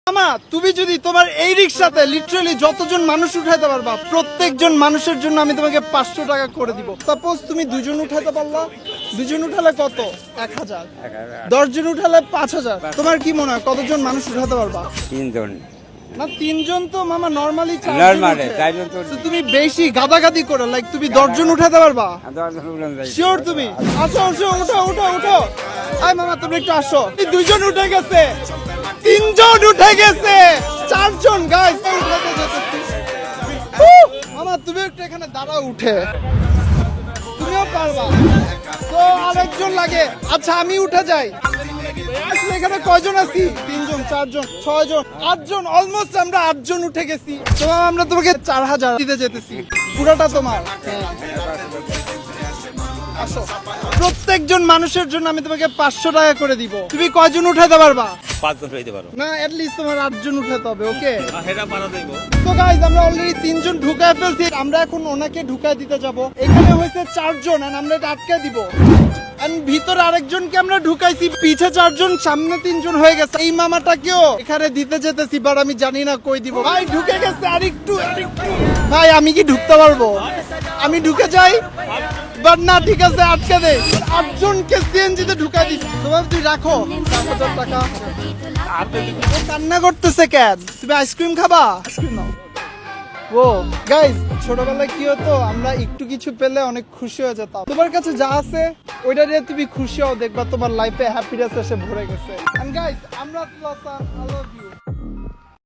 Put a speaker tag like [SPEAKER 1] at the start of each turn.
[SPEAKER 1] মামা তুমি যদি তোমার এই রিক্সাতে লিটারালি যতজন মানুষ উঠাইতে পারবা প্রত্যেকজন মানুষের জন্য আমি তোমাকে 500 টাকা করে দিব। সাপোজ তুমি দুজন উঠাইতে পারলা, দুজন উঠালে কত? 1000। 10 জন উঠালে 5000। তোমার কি মনে হয় কতজন মানুষ উঠাতে পারবা?
[SPEAKER 2] 3 জন।
[SPEAKER 1] না 3 জন তো মামা নরমালি
[SPEAKER 2] নরমালি 4 জন তো।
[SPEAKER 1] তুমি বেশি গাদাগাদি করে লাইক তুমি 10 জন উঠাতে পারবা?
[SPEAKER 2] 10 জন উঠলাম যাই।
[SPEAKER 1] শিওর তুমি? আসো আসো উঠো উঠো উঠো। আয় মামা তুমি একটু আসো। এই 2 জন উঠে গেছে, 3 জন উঠে গেছে, 4 জন গাইস উঠাতে যেতেছি। মামা তুমি একটু এখানে দাঁড়াও উঠে, তুমিও পারবা তো আরেকজন লাগে। আচ্ছা আমি উঠে যাই। আসলে এখানে কয়জন আছি? 3 জন, 4 জন, 6 জন, 8 জন, অলমোস্ট আমরা 8 জন উঠে গেছি। তো আমরা তোমাকে 4000 দিতে যেতেছি, পুরোটা তোমার। আসো, প্রত্যেকজন মানুষের জন্য আমি তোমাকে 500 টাকা করে দিব। তুমি কয়জন উঠাতে পারবা?
[SPEAKER 3] 5 জন হইতে পারো।
[SPEAKER 1] না এট লিস্ট তোমার 8 জন উঠাতে হবে। ওকে
[SPEAKER 3] সেটা পারা যাইব।
[SPEAKER 1] তো গাইস আমরা অলরেডি 3 জন ঢুকায় ফেলছি, আমরা এখন ওনাকে ঢুকায় দিতে যাব। এখানে হয়েছে 4 জন আর আমরা এটা আটকে দিব। এন্ড ভিতরে আরেকজনকে আমরা ঢুকাইছি, পিছে 4 জন, সামনে 3 জন হয়ে গেছে। এই মামাটাকেও এখানে দিতে যেতেছি, বাট আমি জানি না কই দিব। ভাই ঢুকে গেছে আরেকটু। ভাই আমি কি ঢুকতে পারবো? আমি ঢুকে যাই, বাট না ঠিক আছে আটকে দে। 8 জনকে সিএনজিতে ঢুকাই দিছি। তোমার তুই রাখো 4000 টাকা। ও কান্না করতেছে কেন? তুমি আইসক্রিম খাবা? আইসক্রিম নাও। ও গাইস ছোটবেলায় কি হতো, আমরা একটু কিছু পেলে অনেক খুশি হয়ে যেতাম। তোমার কাছে যা আছে ওইটা দিয়ে তুমি খুশি হও, দেখবা তোমার লাইফে হ্যাপিনেস এসে ভরে গেছে। এন্ড গাইস আমরা